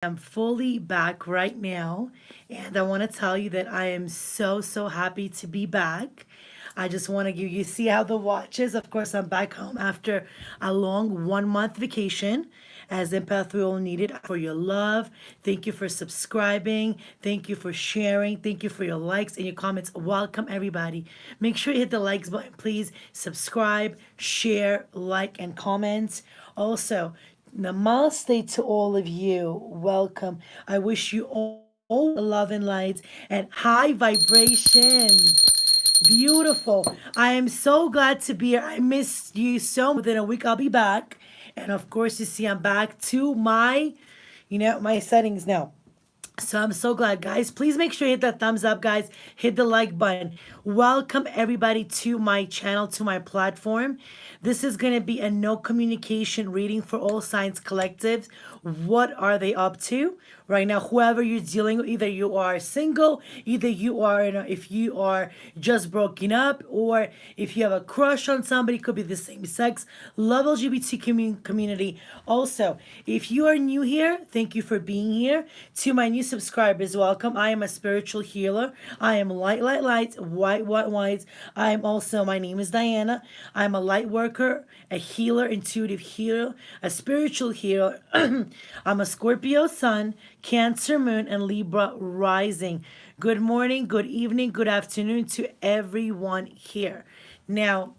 am fully back right now, and I want to tell you that I am so happy to be back. I just want to give you see how the watch is. Of course, I'm back home after a long 1 month vacation. As Empath, we all needed for your love. Thank you for subscribing. Thank you for sharing. Thank you for your likes and your comments. Welcome, everybody. Make sure you hit the likes button, please. Subscribe, share, like, and comment. Also, namaste to all of you. Welcome. I wish you all love and light and high vibrations. Beautiful. I am so glad to be here. I missed you so much. Within a week, I'll be back. And of course, you see, I'm back to my settings now. So I'm so glad, guys. Please make sure you hit that thumbs up, guys. Hit the like button. Welcome everybody to my channel, to my platform. This is going to be a no communication reading for all science collectives. What are they up to right now? Whoever you're dealing with, either you are single, either you are, if you are just broken up, or if you have a crush on somebody, could be the same sex, love LGBT community. Also, if you are new here, thank you for being here. To my new subscribers, welcome. I am a spiritual healer. I am light, white. I am also, my name is Diana. I'm a light worker, a healer, intuitive healer, a spiritual healer. I'm a Scorpio sun, Cancer moon, and Libra rising. Good morning, good evening, good afternoon to everyone here. Now,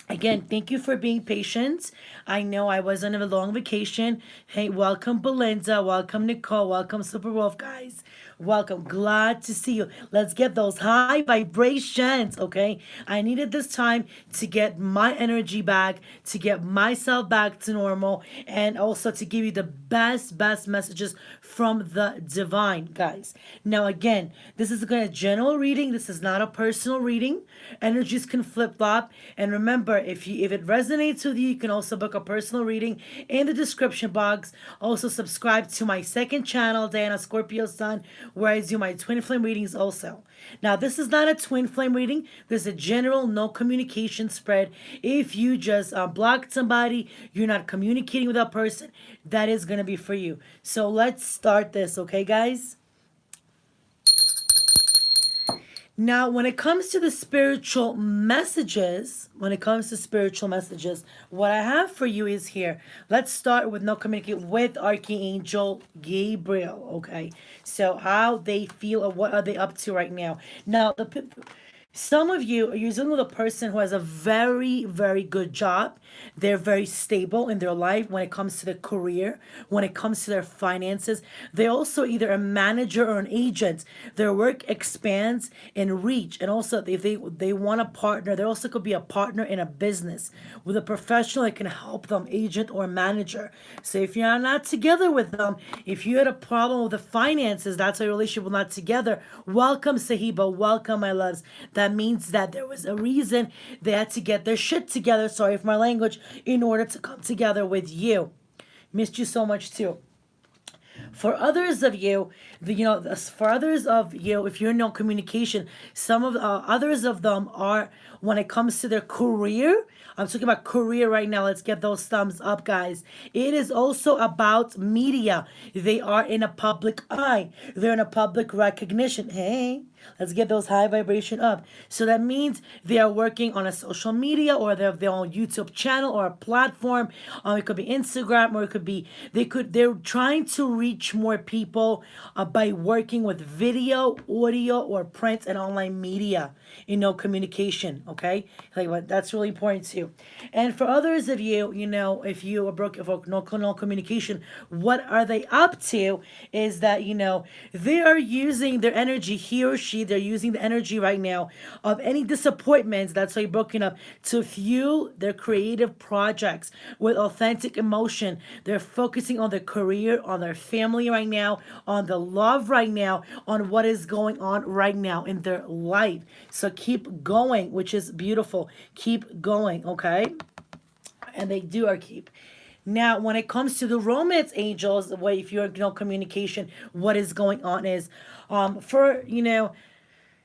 again, thank you for being patient. I know I was on a long vacation. Hey, welcome Belinda, welcome Nicole, welcome Super Wolf, guys. Welcome. Glad to see you. Let's get those high vibrations, okay? I needed this time to get my energy back, to get myself back to normal, and also to give you the best messages from the divine, guys. Now, again, this is a general reading. This is not a personal reading. Energies can flip flop, and remember, if it resonates with you, you can also book a personal reading in the description box. Also, subscribe to my second channel, Diana Scorpio Sun, where I do my twin flame readings also. Now, this is not a twin flame reading. This is a general no communication spread. If you just blocked somebody, you're not communicating with that person, that is going to be for you. So let's start this, okay, guys? Now, when it comes to the spiritual messages, what I have for you is here. Let's start with no communicate with Archangel Gabriel, okay? So how they feel or what are they up to right now? Now, some of you are using with a person who has a very good job. They're very stable in their life when it comes to their career, when it comes to their finances. They're also either a manager or an agent. Their work expands in reach. And also, if they want a partner, they also could be a partner in a business with a professional that can help them, agent or manager. So if you're not together with them, if you had a problem with the finances, that's why your relationship was not together. Welcome, Sahiba. Welcome, my loves. That means that there was a reason they had to get their shit together, sorry for my language, in order to come together with you. Missed you so much too. For others of you, if you're in no communication, some of others of them are when it comes to their career. I'm talking about career right now. Let's get those thumbs up, guys. It is also about media. They are in a public eye. They're in a public recognition. Hey, let's get those high vibration up. So that means they are working on a social media, or they have their own YouTube channel or a platform. It could be Instagram, or it could be they're trying to reach more people by working with video, audio, or print and online media in no communication. Okay, like that's really important too. And for others of you, if you are broken for no communication, what are they up to? Is that they are using their energy, he or she, they're using the energy right now of any disappointments, that's why you're broken up, to fuel their creative projects with authentic emotion. They're focusing on their career, on their family right now, on the love right now, on what is going on right now in their life. So keep going, which is beautiful. Keep going, okay? And they do are keep. Now, when it comes to the romance angels, if you're no communication, what is going on is, for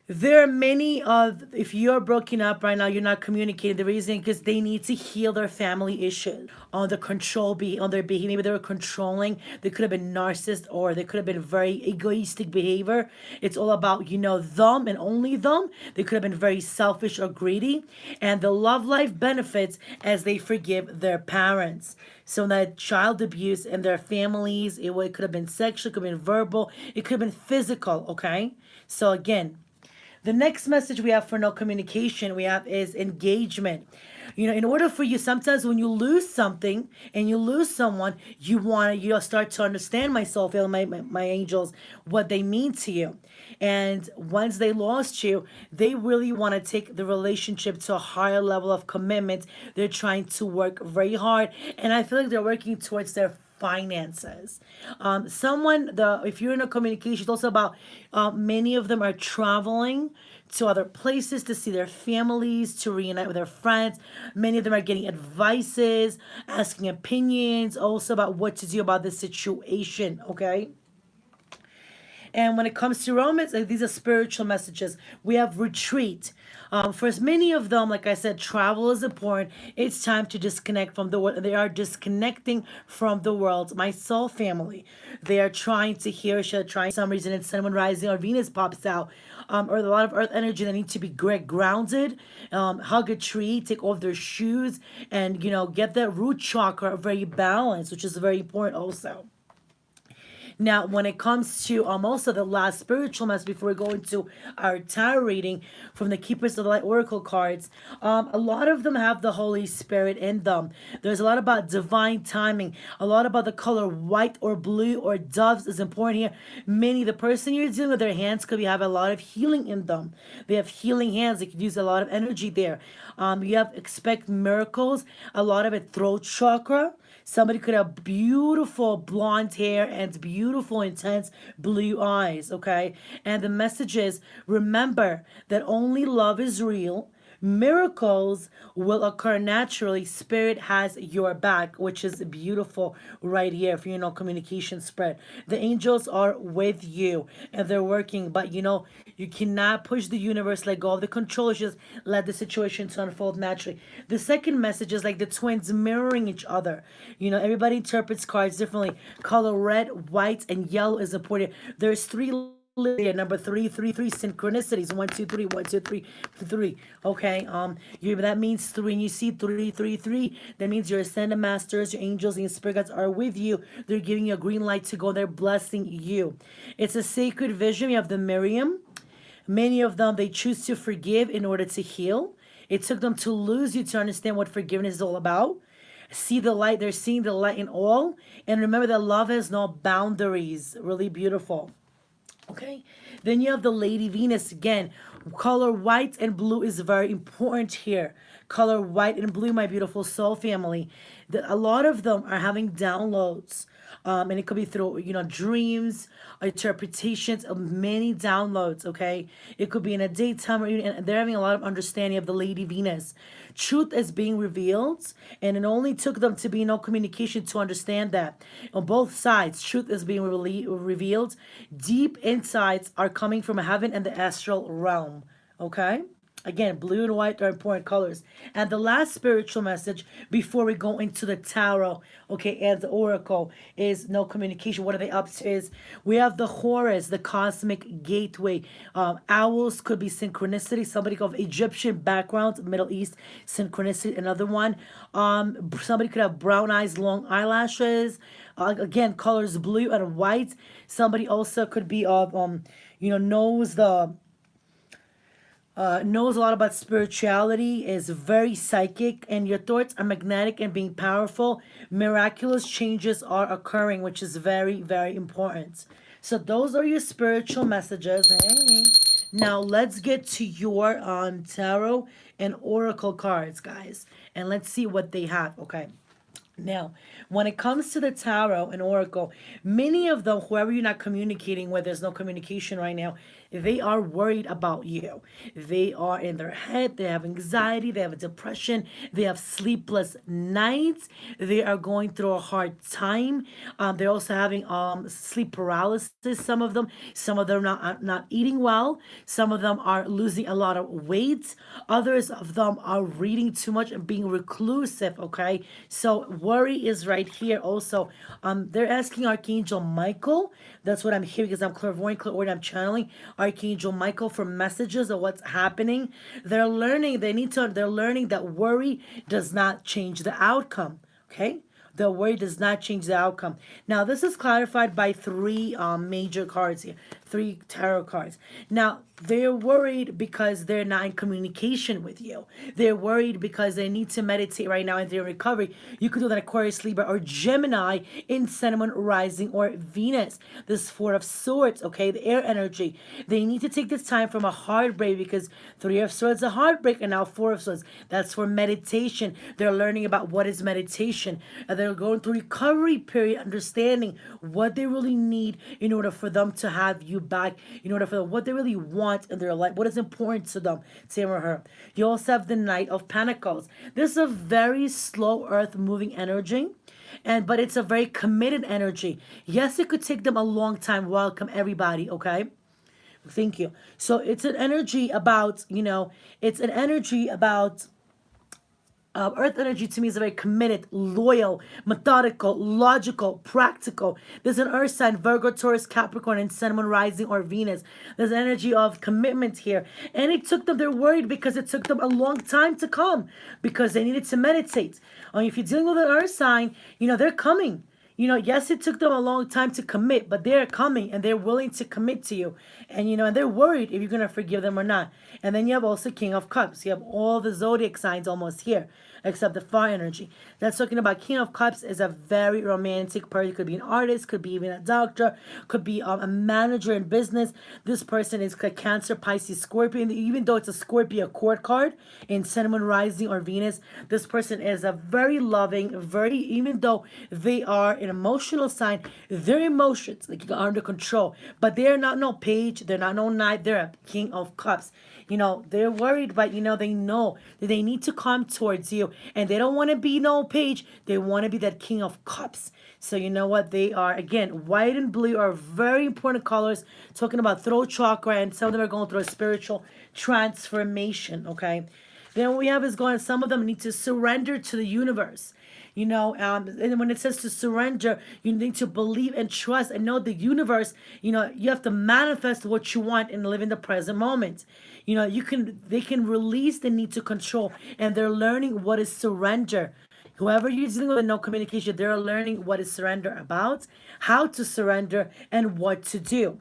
There are many of, if you're broken up right now, you're not communicating. The reason because they need to heal their family issues on the control be on their behavior. Maybe they were controlling. They could have been narcissist, or they could have been very egoistic behavior. It's all about, them and only them. They could have been very selfish or greedy. And the love life benefits as they forgive their parents. So that child abuse and their families, it could have been sexual, it could have been verbal, it could have been physical, okay? So again, the next message we have for no communication we have is engagement. In order for you, sometimes when you lose something and you lose someone, you start to understand myself, my angels, what they mean to you. And once they lost you, they really want to take the relationship to a higher level of commitment. They're trying to work very hard, and I feel like they're working towards their finances. If you're in a communication, it's also about, many of them are traveling to other places to see their families, to reunite with their friends. Many of them are getting advices, asking opinions, also about what to do about the situation, okay? And when it comes to romance, these are spiritual messages. We have retreat. For as many of them, like I said, travel is important. It's time to disconnect from the world. They are disconnecting from the world. My soul family, they are trying to hear, trying some reason, and Sun, Moon, Rising, or Venus pops out, or a lot of earth energy that need to be grounded. Hug a tree, take off their shoes, and get that root chakra very balanced, which is very important also. Now, when it comes to also the last spiritual message before we go into our tarot reading from the Keepers of the Light Oracle cards, a lot of them have the Holy Spirit in them. There's a lot about divine timing, a lot about the color white or blue or doves is important here. The person you're dealing with, their hands could have a lot of healing in them. They have healing hands. They could use a lot of energy there. You have expect miracles, a lot of it throat chakra. Somebody could have beautiful blonde hair and beautiful, intense blue eyes, okay? And the message is, remember that only love is real. Miracles will occur naturally. Spirit has your back, which is beautiful right here for communication spread. The angels are with you and they're working, but you cannot push the universe, let go of the control. Just let the situation to unfold naturally. The second message is like the twins mirroring each other. Everybody interprets cards differently. Color red, white, and yellow is important. There's three. Number three synchronicities. 1, 2, 3, 1, 2, 3, 3. Okay. That means three, and you see 333. That means your ascended masters, your angels, and your spirit guides are with you. They're giving you a green light to go. They're blessing you. It's a sacred vision. You have the Miriam. Many of them, they choose to forgive in order to heal. It took them to lose you to understand what forgiveness is all about. See the light. They're seeing the light in all. And remember that love has no boundaries. Really beautiful. Okay, then you have the Lady Venus again. Color white and blue is very important here. Color white and blue, my beautiful soul family. A lot of them are having downloads. And it could be through, dreams, interpretations of many downloads, okay? It could be in a daytime, and they're having a lot of understanding of the Lady Venus. Truth is being revealed, and it only took them to be no communication to understand that. On both sides, truth is being revealed. Deep insights are coming from heaven and the astral realm, okay? Again, blue and white are important colors. And the last spiritual message before we go into the tarot, okay, and the oracle is no communication. What are they up to? Is we have the Horus, the cosmic gateway. Owls could be synchronicity. Somebody of Egyptian background, Middle East synchronicity. Another one. Somebody could have brown eyes, long eyelashes. Again, colors blue and white. Somebody also could be of knows a lot about spirituality, is very psychic, and your thoughts are magnetic and being powerful. Miraculous changes are occurring, which is very, very important. So those are your spiritual messages. Hey. Now let's get to your tarot and oracle cards, guys, and let's see what they have. Okay. Now, when it comes to the tarot and oracle, many of them, whoever you're not communicating with, there's no communication right now, They are worried about you. They are in their head. They have anxiety. They have depression. They have sleepless nights. They are going through a hard time. They're also having sleep paralysis. Some of them not eating well. Some of them are losing a lot of weight. Others of them are reading too much and being reclusive. Okay, so worry is right here. Also, they're asking Archangel Michael. That's what I'm hearing because I'm clairvoyant, clairaudient, I'm channeling Archangel Michael for messages of what's happening. They're learning. They're learning that worry does not change the outcome. Okay. The worry does not change the outcome. Now, this is clarified by three major cards here, three tarot cards. Now, they're worried because they're not in communication with you. They're worried because they need to meditate right now and they're in recovery. You could do that Aquarius, Libra, or Gemini in Cinnamon rising or Venus. This Four of Swords, okay, the air energy. They need to take this time from a heartbreak because Three of Swords, a heartbreak, and now Four of Swords. That's for meditation. They're learning about what is meditation. And they're going through recovery period, understanding what they really need in order for them to have you back, in order for them, what they really want in their life, what is important to them, Sam or her. You also have the Knight of Pentacles. This is a very slow earth moving energy. But it's a very committed energy. Yes, it could take them a long time. Welcome everybody, okay? Thank you. So it's an energy about, it's an energy about earth energy to me is very committed, loyal, methodical, logical, practical. There's an earth sign, Virgo, Taurus, Capricorn, and Sun, Moon, Rising, or Venus. There's an energy of commitment here. And it took them, they're worried because it took them a long time to come because they needed to meditate. If you're dealing with an earth sign, they're coming. Yes, it took them a long time to commit, but they're coming and they're willing to commit to you. And they're worried if you're going to forgive them or not. And then you have also King of Cups. You have all the zodiac signs almost here, except the fire energy. That's talking about King of Cups is a very romantic person. Could be an artist, could be even a doctor, could be a manager in business. This person is a Cancer, Pisces, Scorpio. Even though it's a Scorpio court card in Sun, Moon, Rising, or Venus, this person is a very loving, even though they are an emotional sign, their emotions are under control. But they're not no page, they're not no knight, they're a King of Cups. They're worried, but they know that they need to come towards you, and they don't want to be no page. They want to be that King of Cups. So you know what? They are, again, white and blue are very important colors, talking about throat chakra, and some of them are going through a spiritual transformation, okay? Then what we have is some of them need to surrender to the universe. And when it says to surrender, you need to believe and trust and know the universe. You have to manifest what you want and live in the present moment. They can release the need to control, and they're learning what is surrender. Whoever you're dealing with no communication, they're learning what is surrender about, how to surrender, and what to do.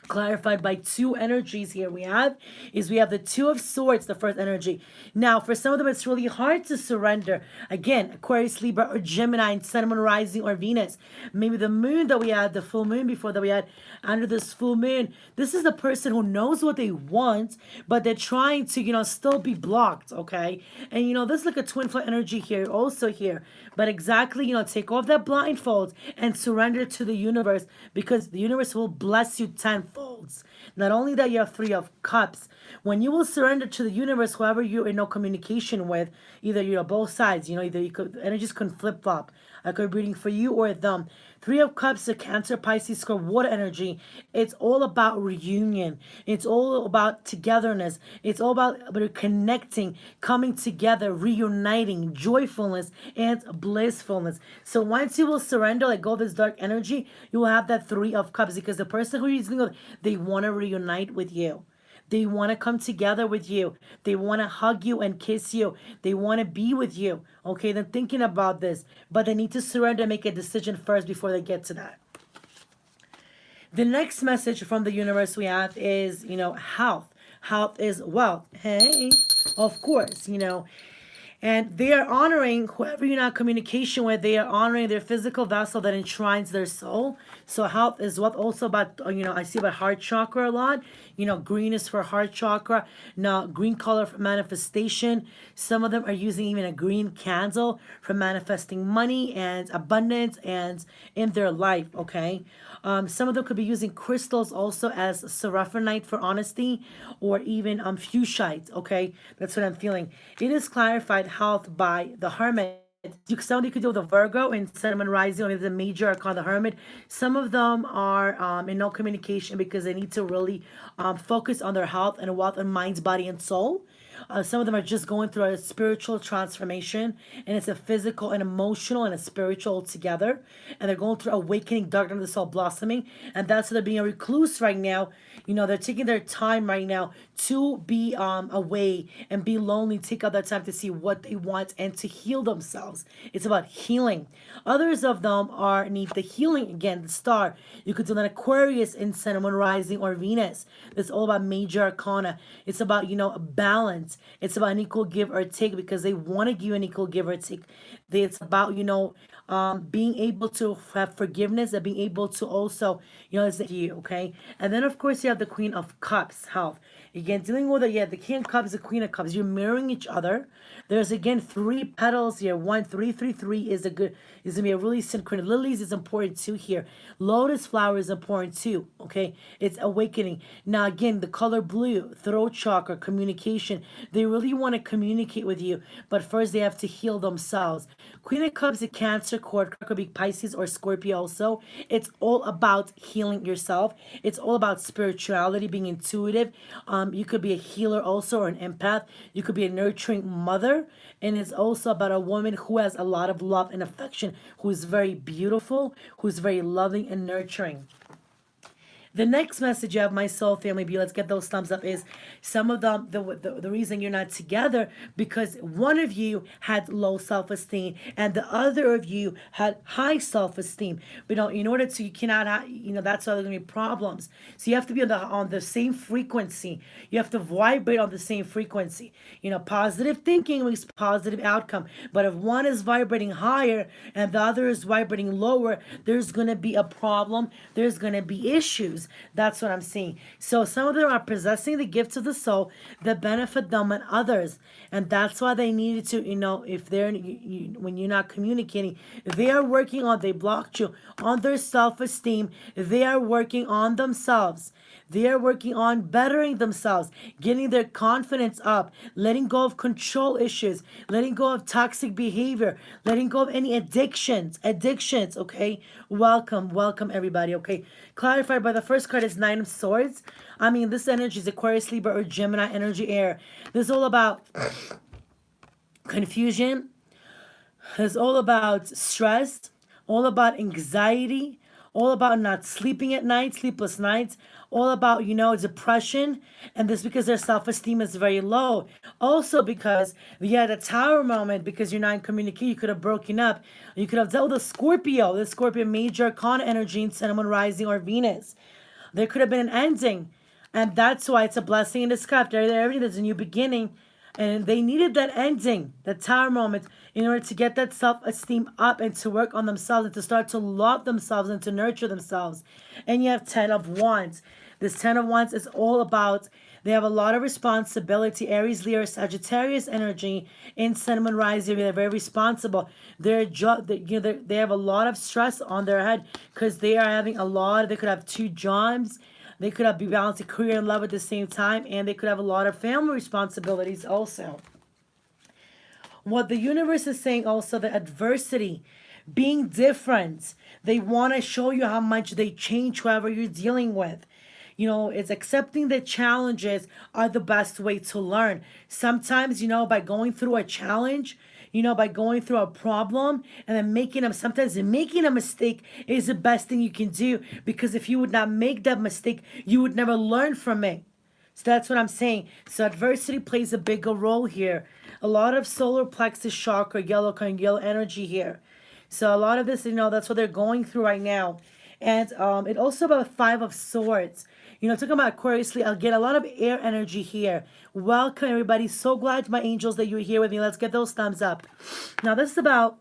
Clarified by two energies here we have the Two of Swords, the first energy. Now for some of them it's really hard to surrender. Again, Aquarius, Libra, or Gemini, and Sun, Moon, Rising, or Venus. Maybe the moon that we had, the full moon before that we had, under this full moon, this is the person who knows what they want, but they're trying to still be blocked, okay? And this is like a twin flame energy here, also here. But exactly, take off that blindfold and surrender to the universe, because the universe will bless you tenfold. Not only that, you have Three of Cups. When you will surrender to the universe, whoever you're in no communication with, either both sides, energies can flip flop. I could be reading for you or them. Three of Cups, the Cancer, Pisces, Scorpio, water energy. It's all about reunion. It's all about togetherness. It's all about connecting, coming together, reuniting, joyfulness, and blissfulness. So once you will surrender, like go this dark energy, you will have that Three of Cups, because the person who you're dealing with, they want to reunite with you. They want to come together with you. They want to hug you and kiss you. They want to be with you. Okay, they're thinking about this, but they need to surrender and make a decision first before they get to that. The next message from the universe we have is, health. Health is wealth. Hey, of course, And they are honoring whoever you're not communication with. They are honoring their physical vessel that enshrines their soul. So health is what also about, I see about heart chakra a lot. Green is for heart chakra. Now, green color for manifestation. Some of them are using even a green candle for manifesting money and abundance and in their life, okay? Some of them could be using crystals also as seraphonite for honesty, or even fuchsite, okay? That's what I'm feeling. It is clarified health by the Hermit. Somebody could do the Virgo in Cinnamon Rising, or the major arcana, the Hermit. Some of them are in no communication because they need to really focus on their health and wealth and minds, body, and soul. Some of them are just going through a spiritual transformation, and it's a physical and emotional and a spiritual together. And they're going through awakening, darkness of the soul blossoming, and that's why they're being a recluse right now. They're taking their time right now to be away and be lonely. Take out that time to see what they want and to heal themselves. It's about healing. Others of them are need the healing again. The star. You could do an Aquarius in Cinnamon Rising or Venus. It's all about major arcana. It's about balance. It's about an equal give or take, because they want to give you an equal give or take. It's about being able to have forgiveness and being able to also is you, okay? And then of course you have the Queen of Cups, health. Again, dealing with the King of Cups, the Queen of Cups. You're mirroring each other. There's again 3 petals here. 1, 3, 3, 3 is gonna be a really synchronous. Lilies is important too here. Lotus flower is important too. Okay, it's awakening. Now again, the color blue, throat chakra, communication. They really want to communicate with you, but first they have to heal themselves. Queen of Cups, a Cancer, cord could be Pisces or Scorpio also. It's all about healing yourself. It's all about spirituality, being intuitive. You could be a healer also, or an empath. You could be a nurturing mother. And it's also about a woman who has a lot of love and affection, who is very beautiful, who's very loving and nurturing. The next message you have, my soul family, be let's get those thumbs up, is some of them, the reason you're not together, because one of you had low self-esteem and the other of you had high self-esteem. But in order to, you cannot have, that's why there's gonna be problems. So you have to be on the same frequency. You have to vibrate on the same frequency. Positive thinking makes positive outcome. But if one is vibrating higher and the other is vibrating lower, there's gonna be a problem. There's gonna be issues. That's what I'm seeing. So some of them are possessing the gifts of the soul that benefit them and others, and that's why they needed to, if they're when you're not communicating, they are working on. They blocked you on their self-esteem. They are working on themselves. They are working on bettering themselves, getting their confidence up, letting go of control issues, letting go of toxic behavior, letting go of any addictions, okay? Welcome everybody, okay? Clarified by the first card is Nine of Swords. This energy is Aquarius, Libra, or Gemini energy, air. This is all about confusion. It's all about stress, all about anxiety, all about not sleeping at night, sleepless nights, all about, depression. And this because their self-esteem is very low. Also because you had a tower moment, because you're not in communication, you could have broken up. You could have dealt with a Scorpio, the Scorpio major arcana energy in Cinnamon Rising or Venus. There could have been an ending. And that's why it's a blessing in disguise. Everything is a new beginning. And they needed that ending, that tower moment, in order to get that self-esteem up and to work on themselves and to start to love themselves and to nurture themselves. And you have 10 of Wands. This 10 of Wands is all about, they have a lot of responsibility. Aries, Leo, Sagittarius energy in Cinnamon Rising. They're very responsible. They have a lot of stress on their head because they are having a lot. They could have 2 jobs. They could have be balancing career and love at the same time, and they could have a lot of family responsibilities also. What the universe is saying also, the adversity, being different. They want to show you how much they change whoever you're dealing with. It's accepting that challenges are the best way to learn. Sometimes, by going through a challenge, by going through a problem and then sometimes making a mistake is the best thing you can do, because if you would not make that mistake, you would never learn from it. So that's what I'm saying. So adversity plays a bigger role here. A lot of solar plexus chakra, yellow energy here. So a lot of this, that's what they're going through right now. And it also about Five of Swords. Talking about Aquarius, I'll get a lot of air energy here. Welcome, everybody. So glad, my angels, that you're here with me. Let's get those thumbs up. Now, this is about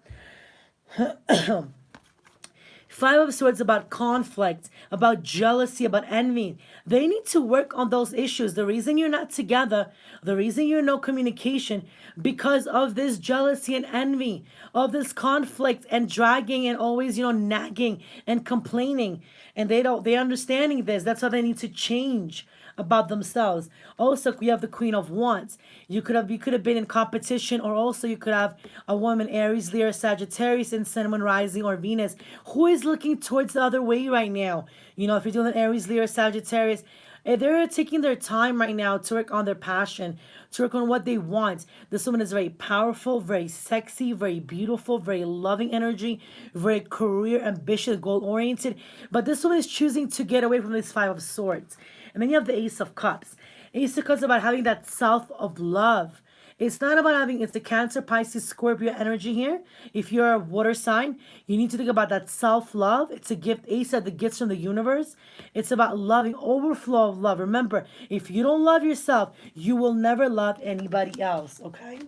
Five of Swords, about conflict, about jealousy, about envy. They need to work on those issues. The reason you're not together, the reason you're no communication, because of this jealousy and envy, of this conflict and dragging and always, nagging and complaining. And they're understanding this. That's how they need to change about themselves. Also, you have the Queen of Wands. You could have been in competition, or also you could have a woman, Aries, Leo, Sagittarius, in Sun, Moon, Rising, or Venus, who is looking towards the other way right now. If you're doing an Aries, Leo, Sagittarius, they're taking their time right now to work on their passion, to work on what they want. This woman is very powerful, very sexy, very beautiful, very loving energy, very career ambitious, goal oriented. But this woman is choosing to get away from this Five of Swords. And then you have the Ace of Cups. Ace of Cups is about having that self of love. It's not about having, it's the Cancer, Pisces, Scorpio energy here. If you're a water sign, you need to think about that self-love. It's a gift. Ace said the gifts from the universe. It's about loving, overflow of love. Remember, if you don't love yourself, you will never love anybody else, okay?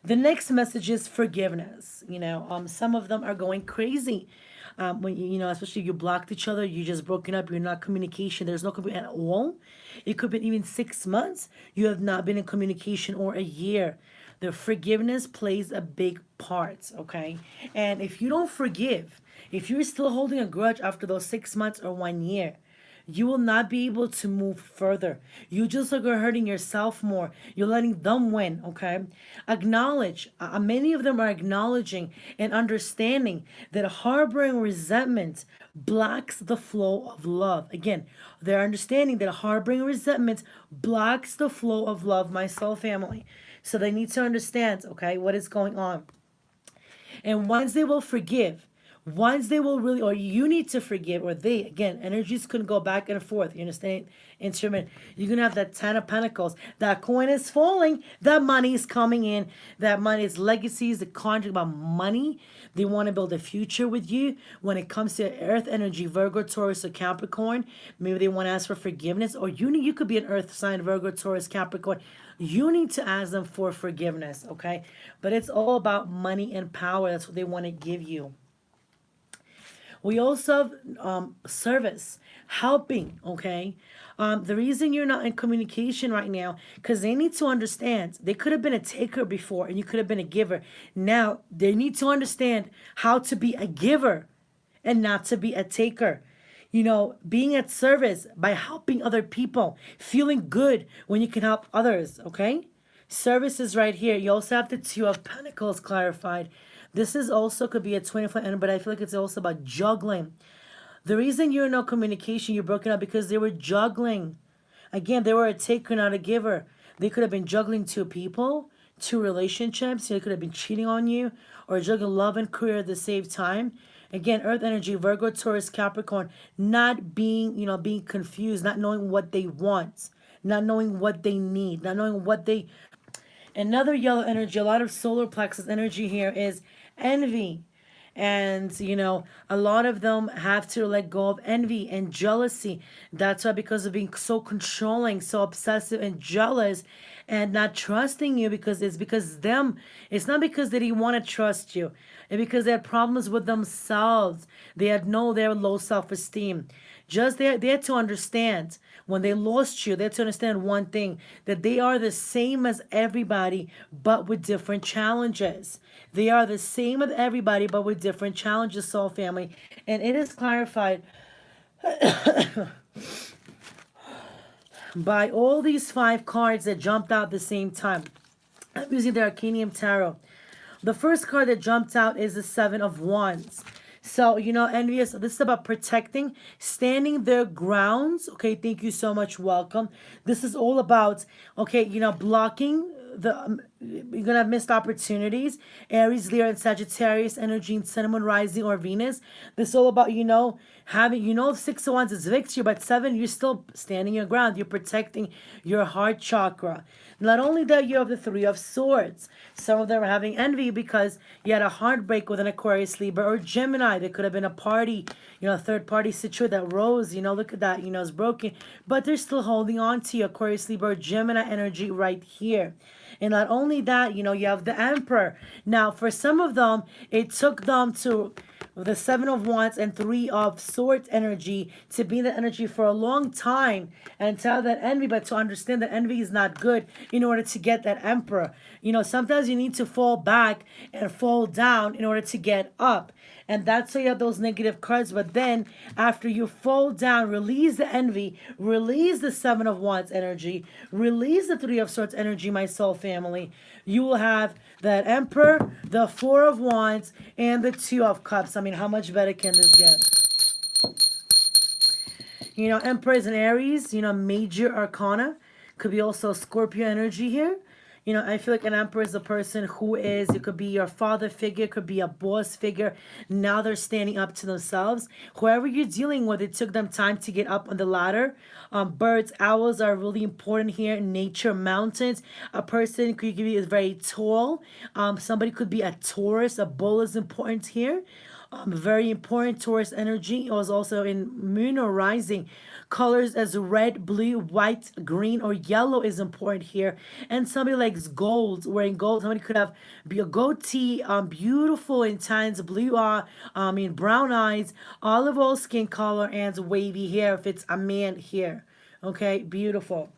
The next message is forgiveness. Some of them are going crazy. When especially you blocked each other, you just broken up, you're not communication, there's no communication at all. It could be even 6 months you have not been in communication, or a year. The forgiveness plays a big part, okay? And if you don't forgive, if you're still holding a grudge after those 6 months or 1 year, you will not be able to move further. You just are hurting yourself more. You're letting them win, okay? Acknowledge. Many of them are acknowledging and understanding that harboring resentment blocks the flow of love. Again, they're understanding that harboring resentment blocks the flow of love, my soul family. So they need to understand, okay, what is going on. And once they will forgive, once they will really, or you need to forgive, or they, again, energies can go back and forth. You understand? Instrument. You're going to have that Ten of Pentacles. That coin is falling. That money is coming in. That money is legacies, the contract about money. They want to build a future with you. When it comes to earth energy, Virgo, Taurus, or Capricorn, maybe they want to ask for forgiveness. Or you could be an earth sign, Virgo, Taurus, Capricorn. You need to ask them for forgiveness, okay? But it's all about money and power. That's what they want to give you. We also have service, helping, okay? The reason you're not in communication right now, because they need to understand, they could have been a taker before and you could have been a giver. Now, they need to understand how to be a giver and not to be a taker. Being at service by helping other people, feeling good when you can help others, okay? Service is right here. You also have the Two of Pentacles clarified. This is also could be a 24 end, but I feel like it's also about juggling. The reason you're in no communication, you're broken up because they were juggling. Again, they were a taker, not a giver. They could have been juggling two people, two relationships. They could have been cheating on you, or juggling love and career at the same time. Again, earth energy, Virgo, Taurus, Capricorn, not being, being confused, not knowing what they want, not knowing what they need, not knowing what they... Another yellow energy, a lot of solar plexus energy here is envy. And, a lot of them have to let go of envy and jealousy. That's why, because of being so controlling, so obsessive and jealous and not trusting you, because it's not because they didn't want to trust you. It's because they had problems with themselves. They had their low self-esteem. Just they had to understand when they lost you, they had to understand one thing, that they are the same as everybody, but with different challenges. They are the same as everybody, but with different challenges, soul family. And it is clarified by all these 5 cards that jumped out at the same time. I'm using the Arcanium Tarot. The first card that jumped out is the Seven of Wands. So, envious, this is about protecting, standing their grounds. Okay, thank you so much. Welcome. This is all about, okay, blocking you're gonna have missed opportunities. Aries, Leo, and Sagittarius energy in Sun, Moon, Rising, or Venus. This is all about, having, 6 of Wands is victory, but 7, you're still standing your ground. You're protecting your heart chakra. Not only that, you have the 3 of Swords. Some of them are having envy because you had a heartbreak with an Aquarius, Libra, or Gemini. There could have been a party, a third party situation that rose, look at that, is broken. But they're still holding on to you, Aquarius, Libra, or Gemini energy right here. And not only that, you have the Emperor. Now, for some of them, it took them to the 7 of Wands and 3 of Swords energy to be in the energy for a long time and to have that envy, but to understand that envy is not good in order to get that Emperor. Sometimes you need to fall back and fall down in order to get up. And that's why you have those negative cards. But then after you fall down, release the envy, release the 7 of Wands energy, release the 3 of Swords energy, my soul family. You will have that Emperor, the 4 of Wands, and the 2 of Cups. I mean, how much better can this get? Emperor is an Aries, major arcana. Could be also Scorpio energy here. I feel like an emperor is a person who is, it could be your father figure, could be a boss figure. Now they're standing up to themselves. Whoever you're dealing with, it took them time to get up on the ladder. Birds, owls are really important here. Nature, mountains. A person could be very tall. Somebody could be a Taurus. A bull is important here. Very important. Taurus energy. It was also in moon or rising. Colors as red, blue, white, green, or yellow is important here. And somebody likes gold, wearing gold. Somebody could have be a goatee, beautiful intense blue, brown eyes, olive oil skin color, and wavy hair if it's a man here. Okay, beautiful.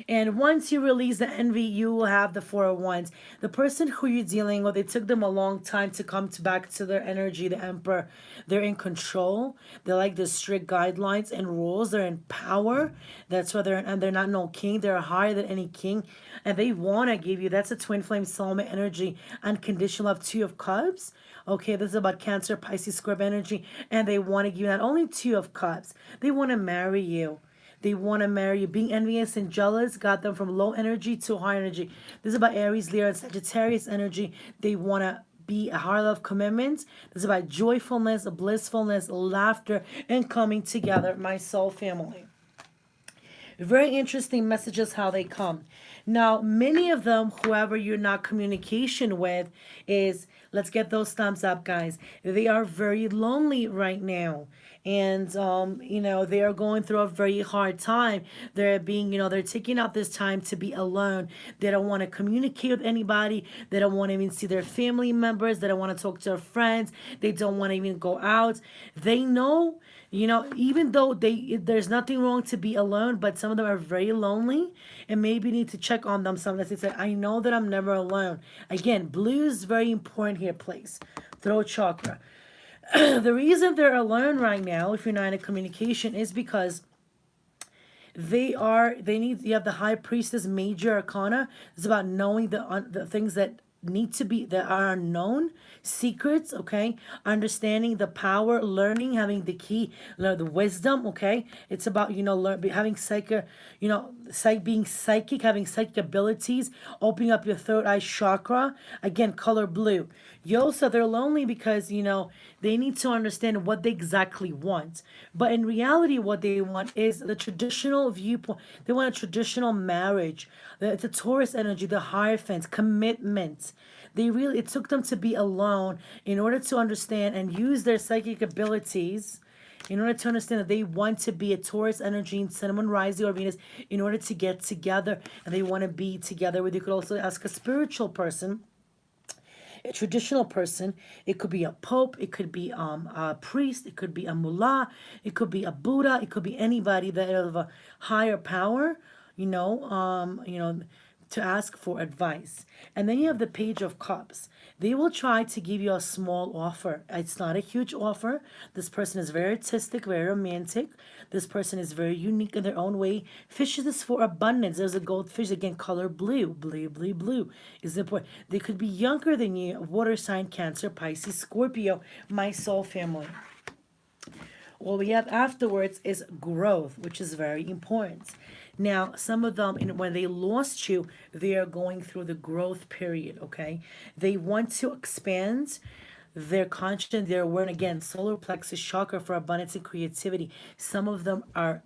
And once you release the envy, you will have the 4 of Wands. The person who you're dealing with, it took them a long time to come back to their energy, the Emperor. They're in control. They like the strict guidelines and rules. They're in power. That's why they're not no king. They're higher than any king. And they want to give you, that's a twin flame soulmate energy, unconditional love, 2 of Cups. Okay, this is about Cancer, Pisces, Scorpio energy. And they want to give you not only 2 of Cups, they want to marry you. They want to marry you. Being envious and jealous got them from low energy to high energy. This is about Aries, Leo, and Sagittarius energy. They want to be a high love commitment. This is about joyfulness, blissfulness, laughter, and coming together, my soul family. Very interesting messages how they come. Now, many of them, whoever you're not communication with, is, let's get those thumbs up, guys. They are very lonely right now. And, they are going through a very hard time. They're being, they're taking out this time to be alone. They don't want to communicate with anybody. They don't want to even see their family members. They don't want to talk to their friends. They don't want to even go out. They know, even though there's nothing wrong to be alone, but some of them are very lonely and maybe need to check on them sometimes. They say, I know that I'm never alone. Again, blue is very important here, please. Throat chakra. The reason they're alone right now, if you're not in a communication, is because you have the High Priestess, major arcana. It's about knowing the things that that are unknown, secrets, okay? Understanding the power, learning, having the key, the wisdom, okay? It's about, having being psychic, having psychic abilities, opening up your third eye chakra. Again, color blue. Yosa, they're lonely because, they need to understand what they exactly want. But in reality, what they want is the traditional viewpoint. They want a traditional marriage. The Taurus energy, the Hierophant, commitment. It took them to be alone in order to understand and use their psychic abilities in order to understand that they want to be a Taurus energy in Sun, Moon, Rising, or Venus in order to get together, and they want to be together with. You could also ask a spiritual person, a traditional person. It could be a pope, it could be a priest, it could be a mullah, it could be a Buddha, it could be anybody that of a higher power, to ask for advice. And then you have the Page of Cups. They will try to give you a small offer. It's not a huge offer. This person is very artistic, very romantic. This person is very unique in their own way. Fishes is for abundance. There's a goldfish, again, color blue. Blue is important. They could be younger than you. Water sign, Cancer, Pisces, Scorpio, my soul family. What we have afterwards is growth, which is very important. Now, some of them, when they lost you, they are going through the growth period, okay? They want to expand their conscience, their awareness. Again, solar plexus chakra for abundance and creativity. Some of them are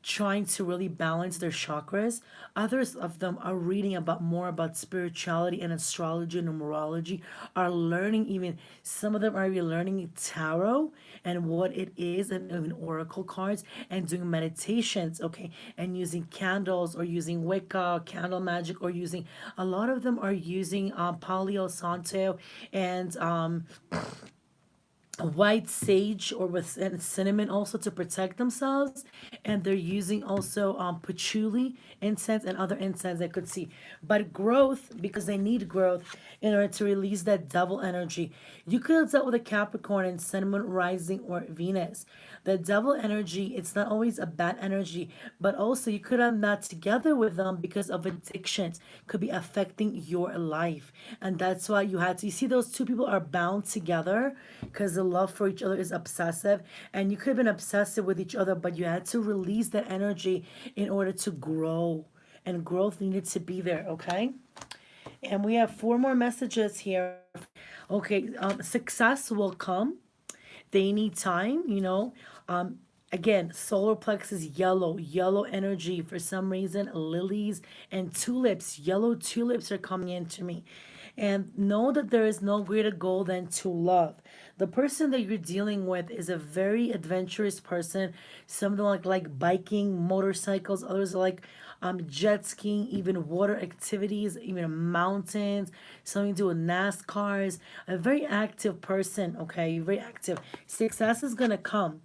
trying to really balance their chakras. Others of them are reading about more about spirituality and astrology and numerology, are learning even, some of them are even learning tarot and what it is, and even oracle cards, and doing meditations, okay, and using candles or using Wicca, candle magic, or using, a lot of them are using Paleo Santo and white sage or with cinnamon also to protect themselves, and they're using also patchouli incense and other incense I could see. But growth, because they need growth in order to release that devil energy. You could have dealt with a Capricorn and cinnamon rising or Venus. The devil energy, it's not always a bad energy, but also you could have not together with them because of addictions could be affecting your life. And that's why you had to, you see those two people are bound together because the love for each other is obsessive, and you could have been obsessive with each other, but you had to release that energy in order to grow, and growth needed to be there, okay? And we have four more messages here. Okay, success will come. They need time, you know. Again, solar plexus yellow, yellow energy for some reason, lilies and tulips, yellow tulips are coming into me. And know that there is no greater goal than to love. The person that you're dealing with is a very adventurous person. Some of them like biking, motorcycles, others like jet skiing, even water activities, even mountains, something to do with NASCARs. A very active person, okay? Very active. Success is gonna come,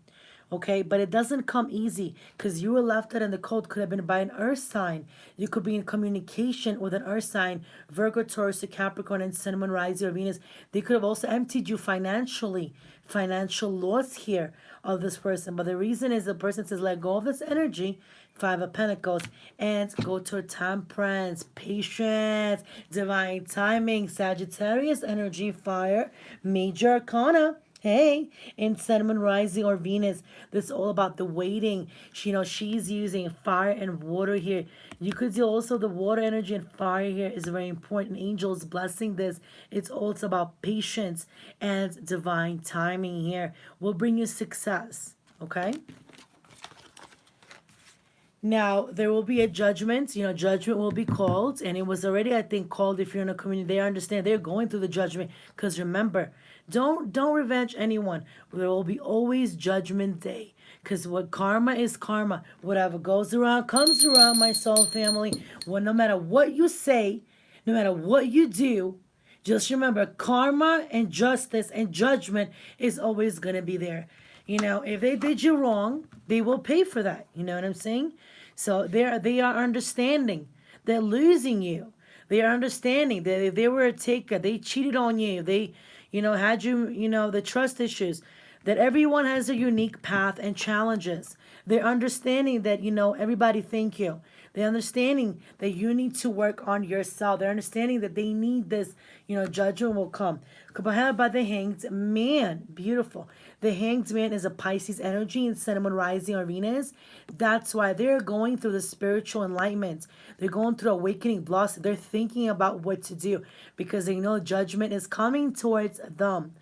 okay, but it doesn't come easy because you were left out in the cold. Could have been by an earth sign. You could be in communication with an earth sign, Virgo, Taurus, or Capricorn, and Cinnamon, Rising, or Venus. They could have also emptied you financially, financial loss here of this person. But the reason is the person says, let go of this energy, Five of Pentacles, and go to temperance, patience, divine timing, Sagittarius energy, fire, major arcana. Hey, in Cinnamon Rising or Venus, this is all about the waiting. She, you know, she's using fire and water here. You could see also the water energy and fire here is very important. Angels blessing this. It's also about patience and divine timing here. Will bring you success. Okay? Now, there will be a judgment, you know, judgment will be called, and it was already, I think, called if you're in a community. They understand they're going through the judgment, because remember, don't revenge anyone. There will be always judgment day, because what karma is karma. Whatever goes around comes around, my soul family. Well, no matter what you say, no matter what you do, just remember, karma and justice and judgment is always going to be there. You know, if they did you wrong, they will pay for that. You know what I'm saying? So they are understanding. They're losing you. They are understanding that if they were a taker, they cheated on you. They, you know, had you, you know, the trust issues. That everyone has a unique path and challenges. They're understanding that, you know, everybody thank you. They're understanding that you need to work on yourself. They're understanding that they need this, you know, judgment will come. Kabbalah by the Hanged Man. Beautiful. The Hanged Man is a Pisces energy in Cinnamon Rising or Venus. That's why they're going through the spiritual enlightenment. They're going through awakening blossom. They're thinking about what to do because they know judgment is coming towards them.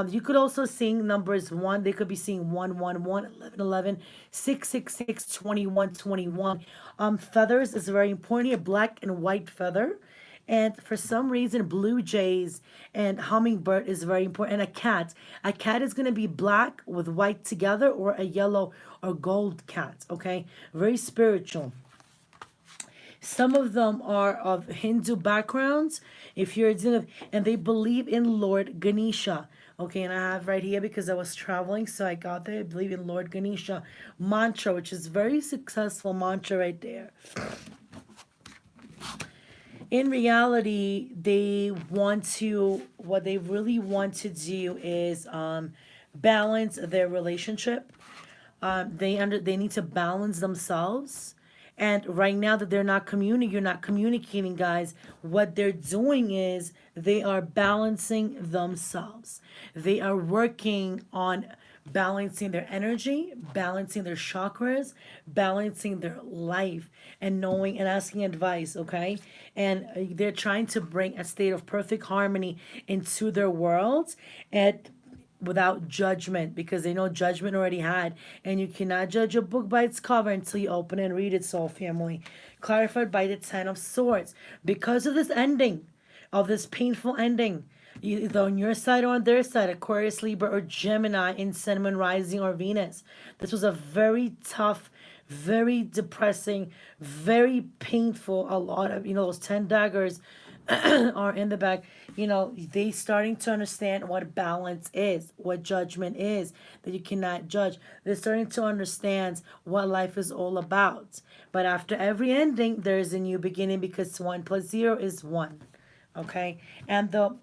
You could also sing numbers 1. They could be seeing 111, 1111, 666, 2121. Feathers is very important here. Black and white feather. And for some reason, blue jays and hummingbird is very important. And a cat. A cat is going to be black with white together, or a yellow or gold cat. Okay? Very spiritual. Some of them are of Hindu backgrounds. If you're and they believe in Lord Ganesha. Okay, and I have right here because I was traveling, so I got there. I believe in Lord Ganesha mantra, which is very successful mantra right there. In reality, what they really want to do is balance their relationship. They need to balance themselves. And right now that you're not communicating, guys. What they're doing is they are balancing themselves. They are working on balancing their energy, balancing their chakras, balancing their life, and knowing and asking advice, okay? And they're trying to bring a state of perfect harmony into their world and without judgment, because they know judgment already had, and you cannot judge a book by its cover until you open and read it. Soul family, clarified by the Ten of Swords, because of this ending, of this painful ending, either on your side or on their side, Aquarius, Libra, or Gemini in Sun, Moon, Rising, or Venus. This was a very tough, very depressing, very painful. A lot of, those 10 daggers are in the back. They starting to understand what balance is, what judgment is, that you cannot judge. They're starting to understand what life is all about. But after every ending, there is a new beginning, because 1 plus 0 is 1. Okay? And the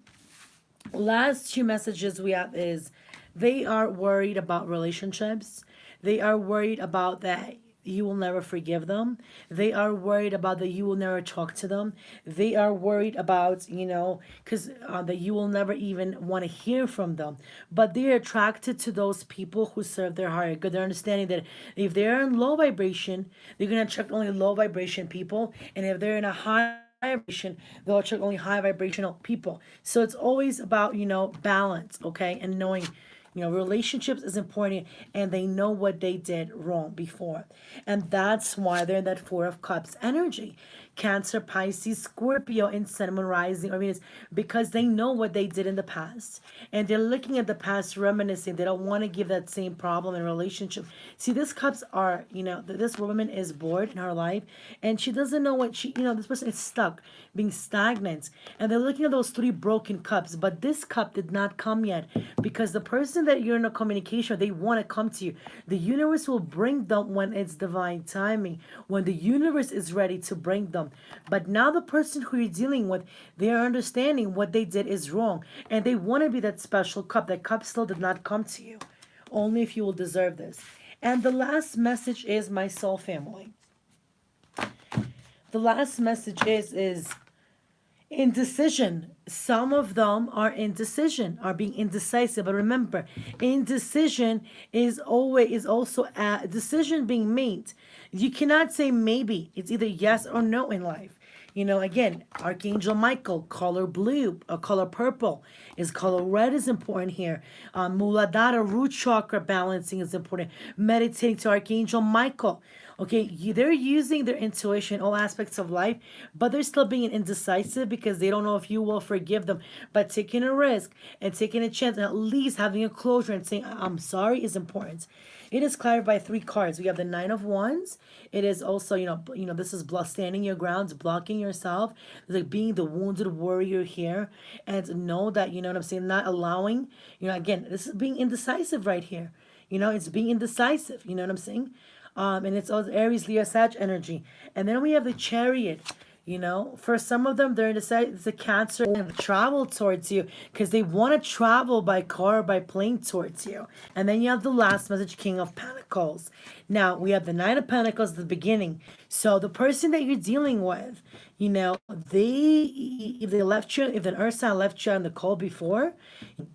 last two messages we have is they are worried about relationships. They are worried about that you will never forgive them. They are worried about that you will never talk to them. They are worried about, because that you will never even want to hear from them. But they're attracted to those people who serve their higher good. They're understanding that if they're in low vibration, they're going to attract only low vibration people. And if they're in a high vibration, they'll attract only high vibrational people. So it's always about, balance, okay? And knowing, relationships is important, and they know what they did wrong before. And that's why they're in that Four of Cups energy. Cancer, Pisces, Scorpio, and Sun, Moon, Rising, or Venus, because they know what they did in the past. And they're looking at the past, reminiscing. They don't want to give that same problem in relationship. See, these cups are, this woman is bored in her life, and she doesn't know what this person is stuck, being stagnant. And they're looking at those 3 broken cups, but this cup did not come yet, because the person that you're in a communication with, they want to come to you. The universe will bring them when it's divine timing, when the universe is ready to bring them. But now the person who you're dealing with, they are understanding what they did is wrong, and they want to be that special cup. That cup still did not come to you, only if you will deserve this. And the last message is, my soul family. The last message is indecision. Some of them are indecision, are being indecisive. But remember, indecision is also a decision being made. You cannot say maybe. It's either yes or no in life. Again, Archangel Michael, color blue, or color purple. Is color red is important here. Muladhara, root chakra balancing is important. Meditating to Archangel Michael. Okay, they're using their intuition in all aspects of life, but they're still being indecisive because they don't know if you will forgive them. But taking a risk and taking a chance and at least having a closure and saying, I'm sorry, is important. It is clarified by 3 cards. We have the 9 of Wands. It is also, this is standing your grounds, blocking yourself. It's like being the wounded warrior here. And know that, what I'm saying, not allowing, again, this is being indecisive right here. It's being indecisive. You know what I'm saying? And it's all Aries, Leo, Sag energy. And then we have the Chariot. For some of them, they're indecisive. It's a Cancer and travel towards you because they want to travel by car or by plane towards you. And then you have the last message, King of Pentacles. Now, we have the 9 of Pentacles at the beginning. So the person that you're dealing with, if they left you, if an earth sign left you on the cold before,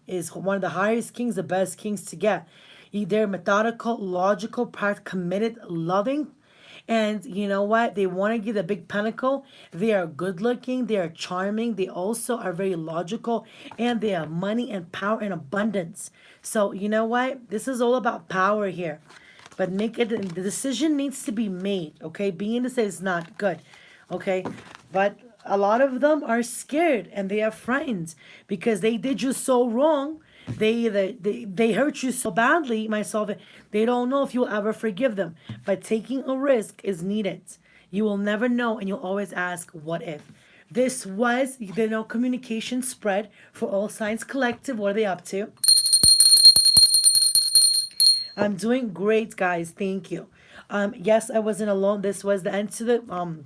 is one of the highest kings, the best kings to get. They're methodical, logical, committed, loving. And you know what? They want to give the big pentacle. They are good looking. They are charming. They also are very logical. And they have money and power and abundance. So you know what? This is all about power here. But the decision needs to be made. Okay? Being indecisive is not good. Okay? But a lot of them are scared and they are frightened because they did you so wrong. They hurt you so badly, myself. They don't know if you'll ever forgive them. But taking a risk is needed. You will never know, and you'll always ask, what if? This was the communication spread for All Signs Collective. What are they up to? I'm doing great, guys. Thank you. Yes, I wasn't alone. This was the end to the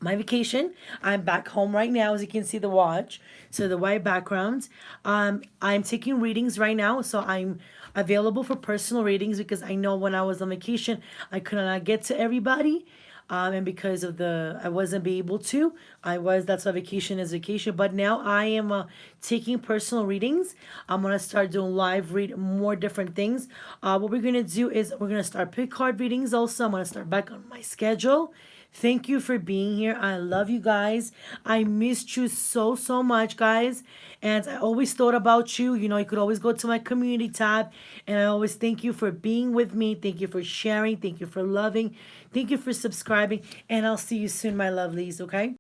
my vacation. I'm back home right now, as you can see the watch, so the white background. I'm taking readings right now, so I'm available for personal readings because I know when I was on vacation I could not get to everybody. and because of I wasn't be able to. That's why vacation is vacation. But now I am taking personal readings. I'm gonna start doing live read more different things. What we're gonna do is we're gonna start pick card readings also. I'm gonna start back on my schedule. Thank you for being here. I love you guys. I missed you so, so much, guys. And I always thought about you. You know, you could always go to my community tab. And I always thank you for being with me. Thank you for sharing. Thank you for loving. Thank you for subscribing. And I'll see you soon, my lovelies, okay?